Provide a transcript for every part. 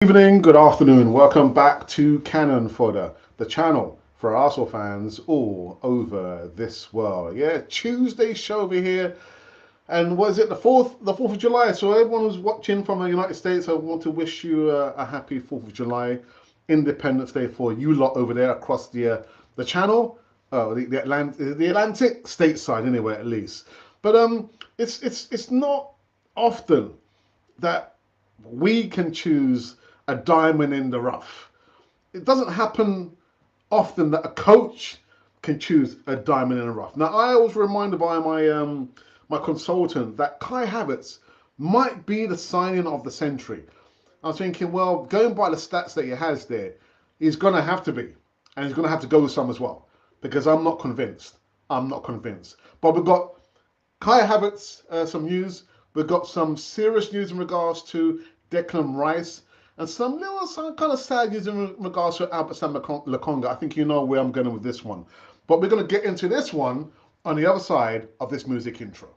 Evening, good afternoon. Welcome back to Cannon Fodder, the channel for Arsenal fans all over this world. Yeah, Tuesday show over here, and was it the fourth of July? So everyone who's watching from the United States, I want to wish you a happy 4th of July, Independence Day for you lot over there across the channel, the Atlantic stateside anyway at least. But it's not often that we can choose a diamond in the rough. It doesn't happen often that a coach can choose a diamond in the rough. Now, I was reminded by my consultant that Kai Havertz might be the signing of the century. I was thinking, well, going by the stats that he has there, he's going to have to be, and he's going to have to go with some as well, because I'm not convinced. I'm not convinced. But we've got Kai Havertz, some news. We've got some serious news in regards to Declan Rice, and some kind of sad news in regards to Albert Lokonga. I think you know where I'm going with this one. But we're going to get into this one on the other side of this music intro.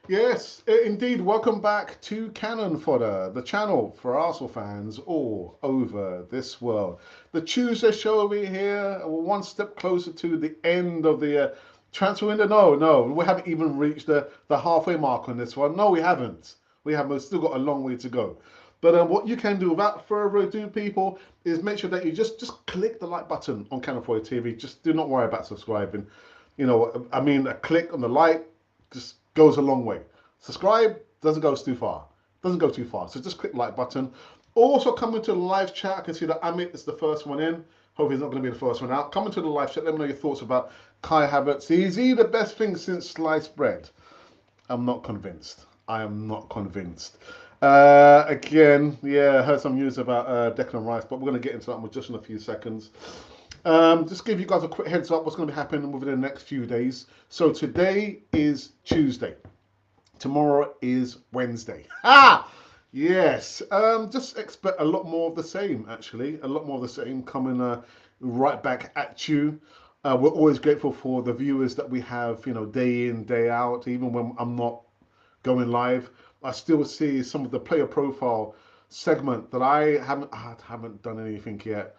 Yes, indeed. Welcome back to Cannon Fodder, the channel for Arsenal fans all over this world. The Tuesday show over here, we're one step closer to the end of the transfer window. No, we haven't even reached the halfway mark on this one. No, we haven't. We haven't. We've still got a long way to go. But what you can do without further ado, people, is make sure that you just click the like button on Cannon Fodder TV. Just do not worry about subscribing. You know, I mean, a click on the like just goes a long way. Subscribe doesn't go too far. Doesn't go too far. So just click like button. Also come into the live chat. I can see that Amit is the first one in. Hopefully he's not going to be the first one out. Come into the live chat. Let me know your thoughts about Kai Havertz. Is he the best thing since sliced bread? I'm not convinced. I am not convinced. Again, yeah, I heard some news about Declan Rice, but we're going to get into that just in a few seconds. Just give you guys a quick heads up what's going to be happening within the next few days. So today is Tuesday. Tomorrow is Wednesday. Yes. Just expect a lot more of the same, actually. A lot more of the same coming right back at you. We're always grateful for the viewers that we have, day in, day out. Even when I'm not going live, I still see some of the player profile segment that I haven't done anything yet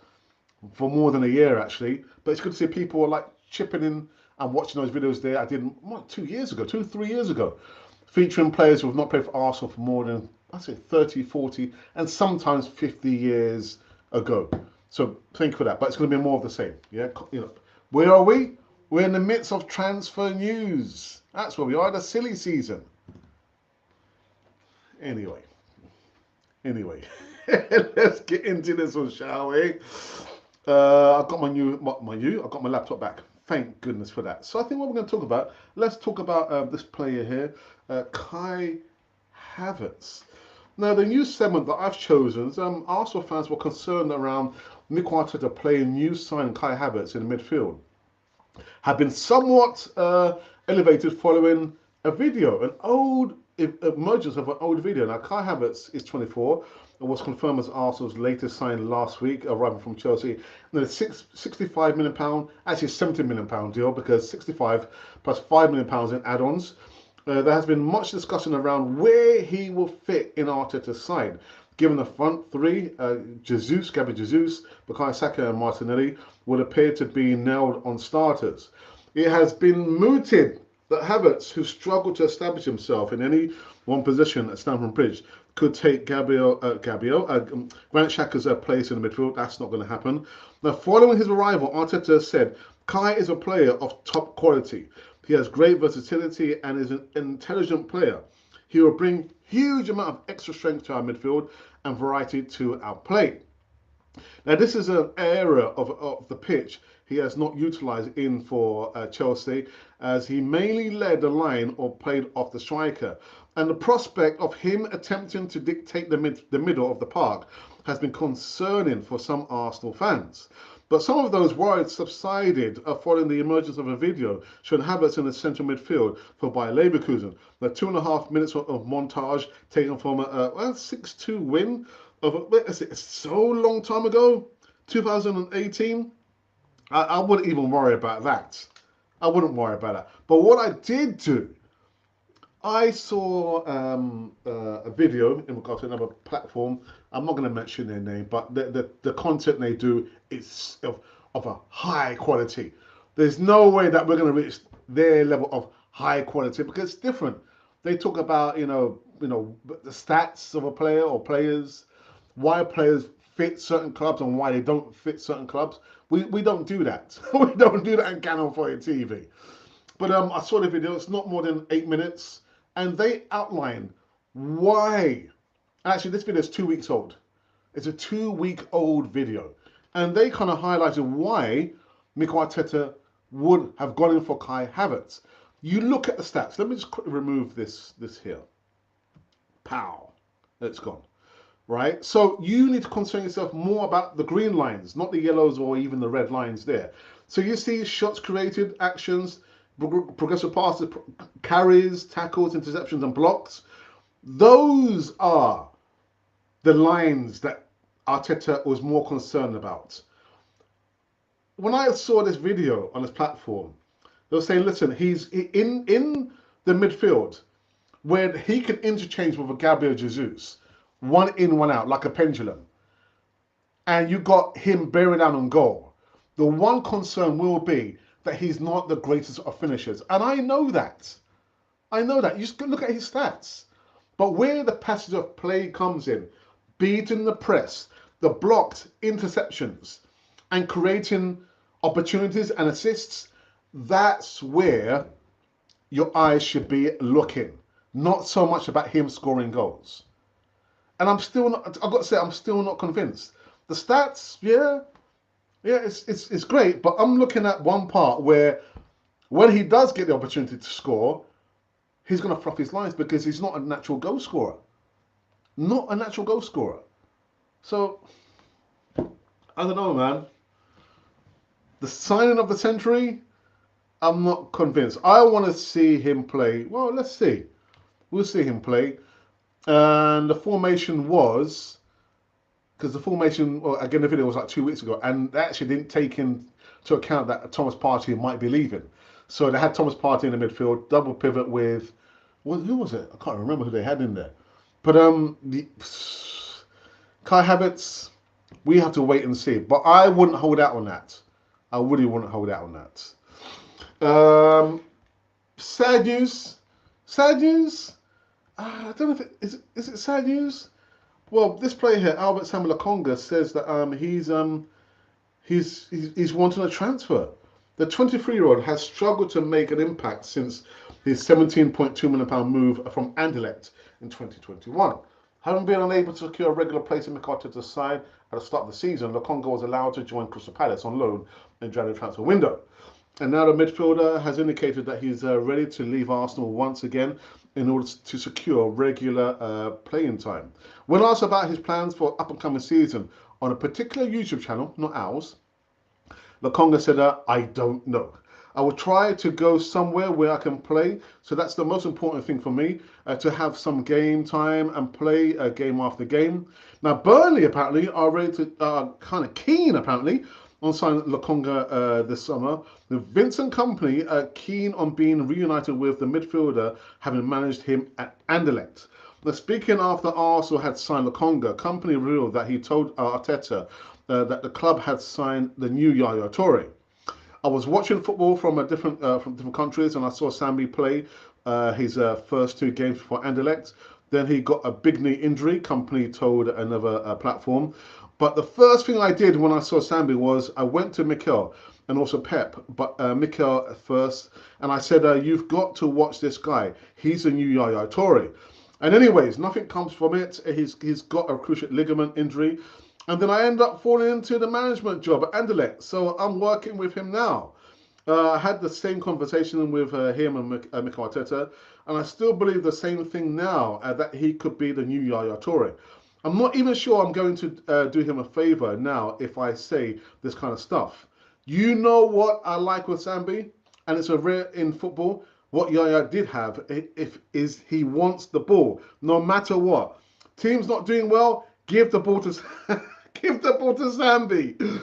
for more than a year, actually. But it's good to see people are like chipping in and watching those videos there. I did 3 years ago, featuring players who have not played for Arsenal for more than, I say, 30, 40, and sometimes 50 years ago. So thank you for that. But it's going to be more of the same. Yeah, where are we? We're in the midst of transfer news. That's where we are. The silly season. Anyway, let's get into this one, shall we? I've got I've got my laptop back. Thank goodness for that. So I think what we're going to talk about, let's talk about this player here, Kai Havertz. Now, the new segment that I've chosen is Arsenal fans were concerned around Mikel Arteta playing new sign Kai Havertz in the midfield. Have been somewhat elevated following a video, an old emergence of an old video. Now, Kai Havertz is 24 and was confirmed as Arsenal's latest sign last week, arriving from Chelsea. Now, £65 million, actually £70 million deal, because 65 plus £5 million in add-ons. There has been much discussion around where he will fit in Arteta's side, given the front three, Gabriel Jesus, Bukayo Saka and Martinelli, would appear to be nailed on starters. It has been mooted that Havertz, who struggled to establish himself in any one position at Stamford Bridge, could take Granit Xhaka's place in the midfield. That's not going to happen. Now, following his arrival, Arteta said, Kai is a player of top quality. He has great versatility and is an intelligent player. He will bring huge amount of extra strength to our midfield and variety to our play. Now, this is an area of the pitch he has not utilised in for Chelsea, as he mainly led the line or played off the striker. And the prospect of him attempting to dictate the middle of the park has been concerning for some Arsenal fans. But some of those worries subsided following the emergence of a video showing Havertz in the central midfield for Bayer Leverkusen. The 2.5 minutes of montage taken from a 6-2 win of it's so long time ago, 2018. I wouldn't even worry about that. I wouldn't worry about that. But what I did do, I saw a video in regard to another platform. I'm not going to mention their name, but the content they do is of a high quality. There's no way that we're going to reach their level of high quality because it's different. They talk about the stats of a player or players, why players fit certain clubs and why they don't fit certain clubs. We don't do that. We don't do that in Canon for your TV. But I saw the video. It's not more than 8 minutes, and they outline why. Actually, this video is 2 weeks old. It's a 2-week-old video, and they kind of highlighted why Mikel Arteta would have gone in for Kai Havertz. You look at the stats. Let me just quickly remove this here. Pow, it's gone. Right? So you need to concern yourself more about the green lines, not the yellows or even the red lines there. So you see shots created, actions, progressive passes, carries, tackles, interceptions, and blocks. Those are the lines that Arteta was more concerned about. When I saw this video on this platform, they were saying, listen, he's in the midfield where he can interchange with a Gabriel Jesus. One in, one out, like a pendulum. And you got him bearing down on goal. The one concern will be that he's not the greatest of finishers. And I know that. I know that. You just look at his stats. But where the passage of play comes in, beating the press, the blocked interceptions, and creating opportunities and assists, that's where your eyes should be looking. Not so much about him scoring goals. And I'm still not, I've got to say, I'm still not convinced. The stats, yeah, it's great, but I'm looking at one part where when he does get the opportunity to score, he's going to fluff his lines because he's not a natural goal scorer. Not a natural goal scorer. So, I don't know, man. The signing of the century, I'm not convinced. I want to see him play. Well, let's see. We'll see him play. And the formation was, because the formation, well, again, the video was like 2 weeks ago, and they actually didn't take into account that Thomas Partey might be leaving. So they had Thomas Partey in the midfield, double pivot with, well, who was it? I can't remember who they had in there. But Kai Havertz, we have to wait and see. But I wouldn't hold out on that. I really wouldn't hold out on that. Sad news. Sad news. I don't know if is it sad news. Well, this player here, Albert Samuel Lokonga, says that he's wanting a transfer. The 23-year-old has struggled to make an impact since his £17.2 million move from Anderlecht in 2021. Having been unable to secure a regular place in Mikel Arteta's side at the start of the season, Lokonga was allowed to join Crystal Palace on loan in the January transfer window. And now the midfielder has indicated that he's ready to leave Arsenal once again in order to secure regular playing time. When asked about his plans for up-and-coming season on a particular YouTube channel, not ours, Lokonga said, I don't know. I will try to go somewhere where I can play. So that's the most important thing for me, to have some game time and play game after game. Now, Burnley apparently are ready to, kind of keen apparently, on signing Lokonga this summer. The Vincent Company are keen on being reunited with the midfielder, having managed him at Anderlecht. Now, speaking after Arsenal had signed Lokonga, Company revealed that he told Arteta that the club had signed the new Yaya Toure. I was watching football from different countries, and I saw Sambi play his first 2 games for Anderlecht. Then he got a big knee injury, Company told another platform. But the first thing I did when I saw Sambi was I went to Mikel and also Pep, but Mikel first, and I said, you've got to watch this guy. He's a new Yaya Toure. And anyways, nothing comes from it. He's got a cruciate ligament injury. And then I end up falling into the management job at Anderlecht. So I'm working with him now. I had the same conversation with him and Mikel Arteta, and I still believe the same thing now, that he could be the new Yaya Toure. I'm not even sure I'm going to do him a favor now if I say this kind of stuff. You know what I like with Sambi, and it's a rare in football. What Yaya did have if is he wants the ball, no matter what. Team's not doing well, give the ball to give the ball to Sambi.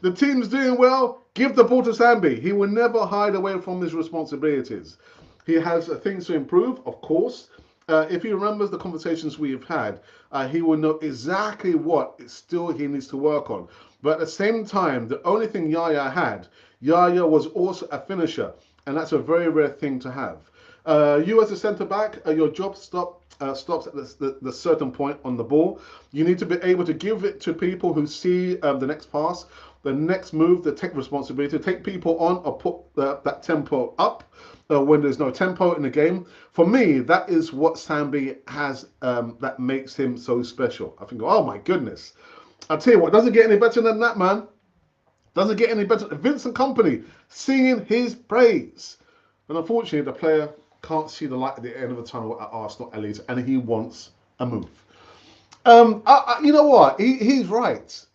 The team's doing well, give the ball to Sambi. He will never hide away from his responsibilities. He has things to improve, of course. If he remembers the conversations we have had, he will know exactly what still he needs to work on. But at the same time, the only thing Yaya was also a finisher, and that's a very rare thing to have. You as a centre back, your job stops at the certain point on the ball. You need to be able to give it to people who see the next pass, the next move, to take responsibility, to take people on or put that tempo up when there's no tempo in the game. For me, that is what Sambi has that makes him so special. I think, oh my goodness. I tell you what, doesn't get any better than that, man. Doesn't get any better. Vincent Company singing his praise. And unfortunately, the player can't see the light at the end of the tunnel at Arsenal, at least, and he wants a move. You know what? He's right.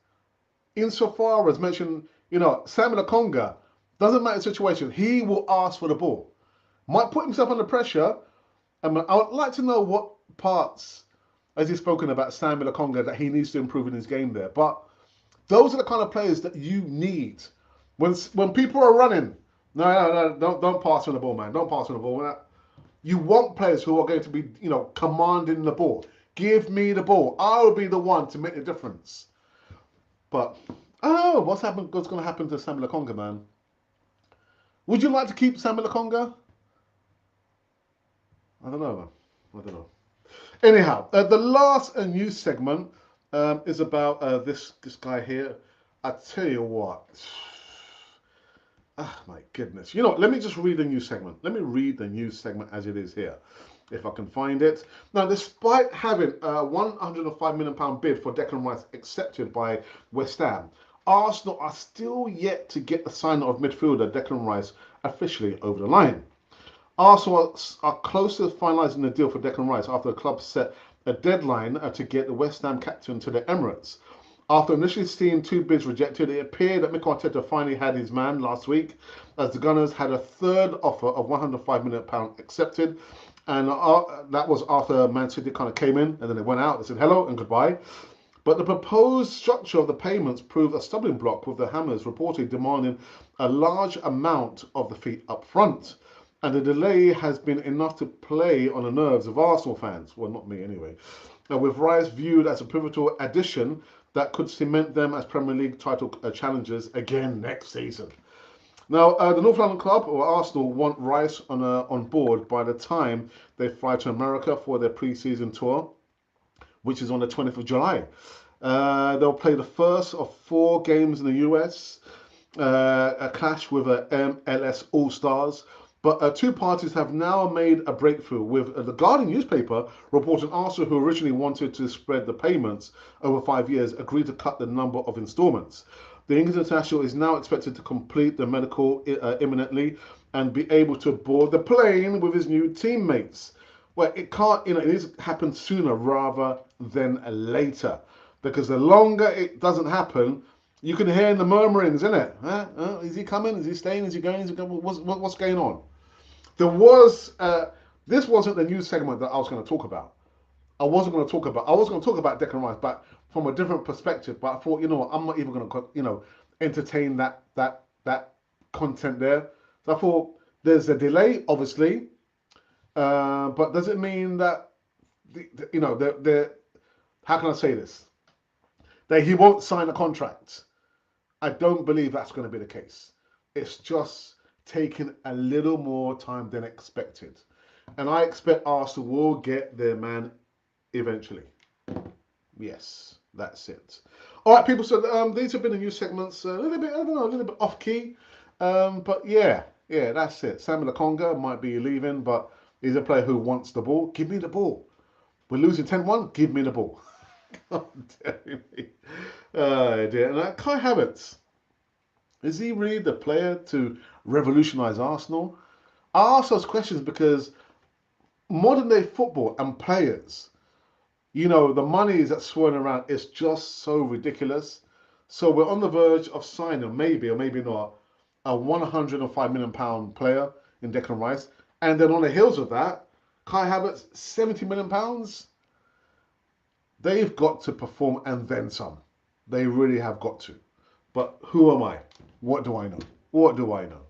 Insofar as mentioned, Samuel Conga, doesn't matter the situation, he will ask for the ball. Might put himself under pressure. I would like to know what parts, as he's spoken about Samuel Conga, that he needs to improve in his game there. But those are the kind of players that you need. When people are running, no, don't pass on the ball, man. Don't pass on the ball. You want players who are going to be, commanding the ball. Give me the ball. I will be the one to make the difference. But what's going to happen to Samuel Conga, man? Would you like to keep Samuel Conga? I don't know. I don't know. Anyhow, the last news segment is about this guy here. I tell you what. Ah, my goodness. You know what? Let me just read the news segment. Let me read the news segment as it is here, if I can find it. Now, despite having a £105 million bid for Declan Rice accepted by West Ham, Arsenal are still yet to get the sign of midfielder Declan Rice officially over the line. Arsenal are close to finalising the deal for Declan Rice after the club set a deadline to get the West Ham captain to the Emirates. After initially seeing two bids rejected, it appeared that Mikel Arteta finally had his man last week, as the Gunners had a third offer of £105 million accepted, and that was after Man City kind of came in, and then they went out, they said hello and goodbye. But the proposed structure of the payments proved a stumbling block, with the Hammers reportedly demanding a large amount of the fee up front. And the delay has been enough to play on the nerves of Arsenal fans. Well, not me anyway. With Rice viewed as a pivotal addition that could cement them as Premier League title challengers again next season. Now, the North London club, or Arsenal, want Rice on board by the time they fly to America for their pre-season tour, which is on the 20th of July. They'll play the first of 4 games in the US, a clash with MLS All-Stars. But two parties have now made a breakthrough, with the Guardian newspaper reporting Arsenal, who originally wanted to spread the payments over 5 years, agreed to cut the number of instalments. The English international is now expected to complete the medical imminently and be able to board the plane with his new teammates. Well, it can't, it needs to happen sooner rather than later, because the longer it doesn't happen, you can hear the murmurings, isn't it? Is he coming? Is he staying? Is he going? Is he going? What's going on? There was, this wasn't the news segment that I was going to talk about. I was going to talk about Declan Rice, but from a different perspective. But I thought, I'm not even going to, entertain that content there. So I thought, there's a delay, obviously, but does it mean that, how can I say this? That he won't sign a contract? I don't believe that's going to be the case. It's just taking a little more time than expected. And I expect Arsenal will get their man eventually. Yes, that's it. All right, people, so these have been the news segments, a little bit off key. But yeah, that's it. Samuel Conga might be leaving, but he's a player who wants the ball. Give me the ball. We're losing 10-1, give me the ball. God damn me. Oh dear. And Kai Havertz, is he really the player to revolutionise Arsenal? I ask those questions because modern day football and players, You know, the money that's swirling around is just so ridiculous. So we're on the verge of signing, maybe or maybe not, a £105 million player in Declan Rice. And then on the heels of that, Kai Havertz, £70 million. They've got to perform and then some. They really have got to. But who am I? What do I know? What do I know?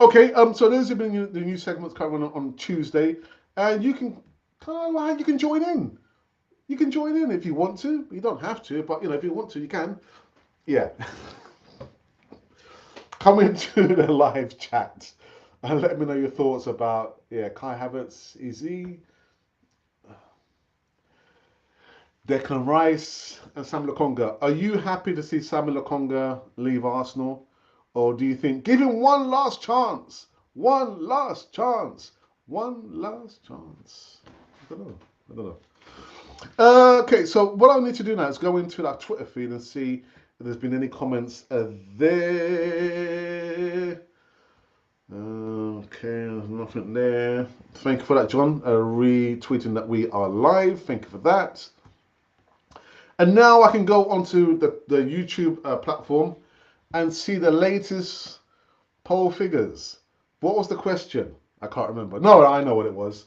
Okay, so those have been the new segments coming on Tuesday, and you can you can join in. You can join in if you want to. You don't have to, but you know if you want to, you can. Yeah. Come into the live chat and let me know your thoughts about Kai Havertz, is he Declan Rice and Sam Lokonga. Are you happy to see Sam Lokonga leave Arsenal? Or do you think, give him one last chance? One last chance. One last chance. I don't know. I don't know. Okay, so what I need to do now is go into that Twitter feed and see if there's been any comments there. Okay, there's nothing there. Thank you for that, John. Retweeting that we are live. Thank you for that. And now I can go onto the YouTube platform and see the latest poll figures. What was the question? I can't remember. No, I know what it was.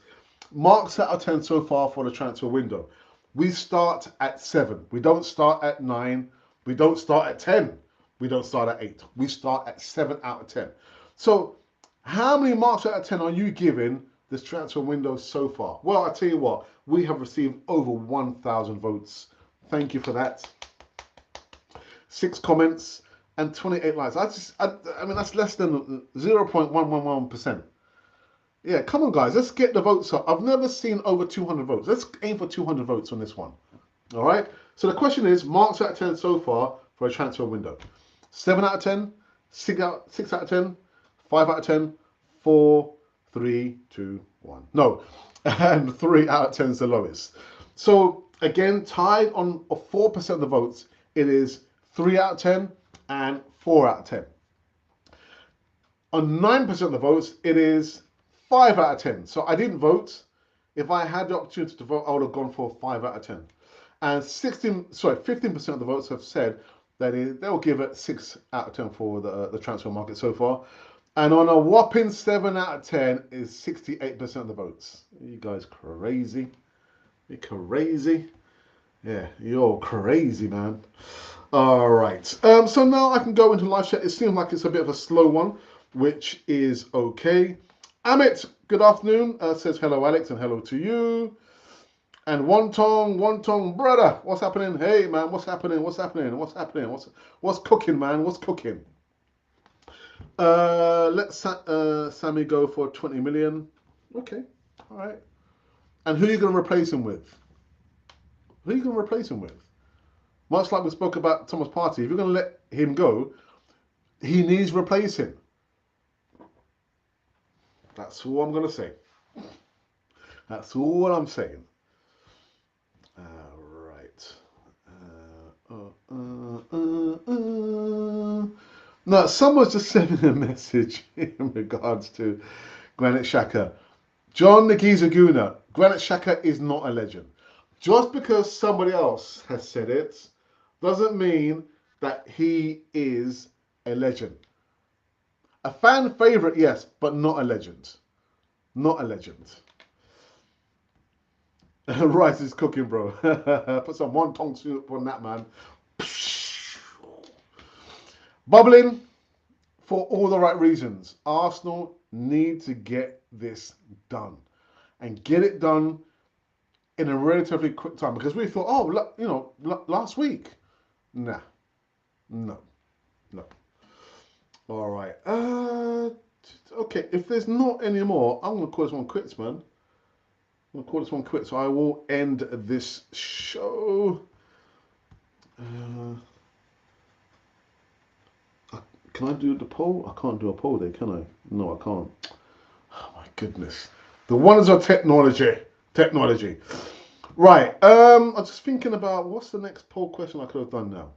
Marks out of 10 so far for the transfer window. We start at 7. We don't start at 9. We don't start at 10. We don't start at 8. We start at 7 out of 10. So how many marks out of 10 are you giving this transfer window so far? Well, I tell you what, we have received over 1,000 votes. Thank you for that. 6 comments and 28 likes. I mean, that's less than 0.111%. Yeah, come on, guys. Let's get the votes up. I've never seen over 200 votes. Let's aim for 200 votes on this one. All right. So the question is, marks out of 10 so far for a transfer window. 7 out of 10, 6 out of 10, 5 out of 10, 4, 3, 2, 1. No, and 3 out of 10 is the lowest. So again, tied on 4% of the votes, it is 3 out of 10 and 4 out of 10. On 9% of the votes, it is 5 out of 10. So I didn't vote. If I had the opportunity to vote, I would have gone for 5 out of 10. And 15% of the votes have said that they'll give it 6 out of 10 for the transfer market so far. And on a whopping 7 out of 10 is 68% of the votes. You guys crazy? You're crazy? Yeah, you're crazy, man. All right. So now I can go into live chat. It seems like it's a bit of a slow one, which is okay. Amit, good afternoon. Says hello, Alex, and hello to you. And one tongue, brother. What's happening? Hey, man, what's happening? What's happening? What's happening? What's cooking, man? What's cooking? Let Sammy go for 20 million. Okay, all right. And who are you going to replace him with? Who are you going to replace him with? Much like we spoke about Thomas Partey, if you're going to let him go, he needs replacing. That's all I'm going to say. That's all I'm saying. Right. No, someone's just sending a message in regards to Granit Xhaka. John Nagisa Granit Xhaka is not a legend. Just because somebody else has said it doesn't mean that he is a legend. A fan favourite, yes, but not a legend. Not a legend. Rice is cooking, bro. Put some wonton soup on that, man. Bubbling for all the right reasons. Arsenal need to get this done. And get it done in a relatively quick time. Because we thought, oh, you know, last week. Nah. No. All right. Okay, if there's not any more, I'm going to call this one quits, man. I'm going to call this one quits. So I will end this show. Can I do the poll? I can't do a poll there, can I? No, I can't. Oh, my goodness. The wonders of technology. Right. I'm just thinking about what's the next poll question I could have done now.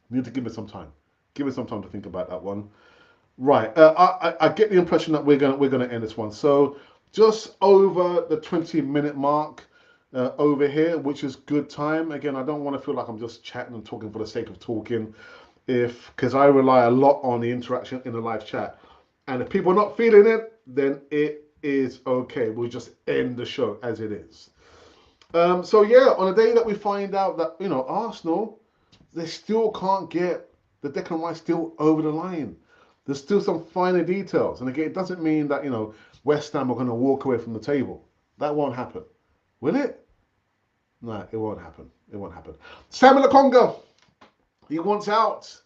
You need to give me some time. Give me some time to think about that one. Right. I get the impression that we're gonna end this one. So just over the 20-minute mark. over here, which is good time. Again, I don't want to feel like I'm just chatting and talking for the sake of talking, because I rely a lot on the interaction in the live chat. And if people are not feeling it, then it is okay. We'll just end the show as it is. So yeah, on the day that we find out that, Arsenal, they still can't get the Declan Rice still over the line. There's still some finer details. And again, it doesn't mean that, West Ham are going to walk away from the table. That won't happen. Will it? No, it won't happen. It won't happen. Samuel Lokonga, he wants out.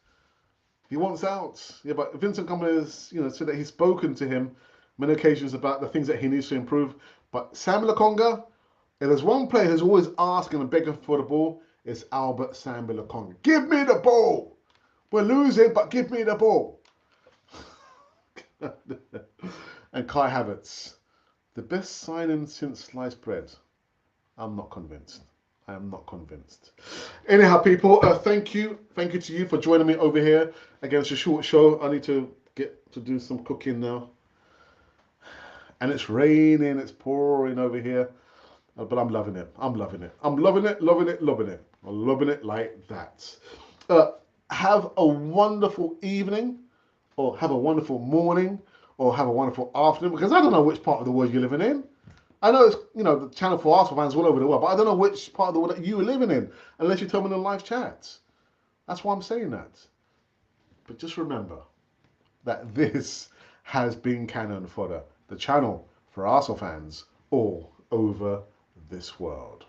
He wants out. Yeah, but Vincent Kompany has, said that he's spoken to him many occasions about the things that he needs to improve. But Samuel Lokonga, if there's one player who's always asking and begging for the ball, it's Albert Samuel Lokonga. Give me the ball. We're losing, but give me the ball. And Kai Havertz, the best signing since sliced bread. I'm not convinced. I am not convinced. Anyhow, people, thank you. Thank you to you for joining me over here. Again, it's a short show. I need to get to do some cooking now. And it's raining, it's pouring over here. But I'm loving it. I'm loving it. I'm loving it, loving it, loving it. I'm loving it like that. Have a wonderful evening, or have a wonderful morning, or have a wonderful afternoon, because I don't know which part of the world you're living in. I know it's, the Channel 4 Arsenal fans all over the world, but I don't know which part of the world that you're living in, unless you tell me in the live chat. That's why I'm saying that. But just remember that this has been Cannon Fodder, the channel for Arsenal fans all over this world.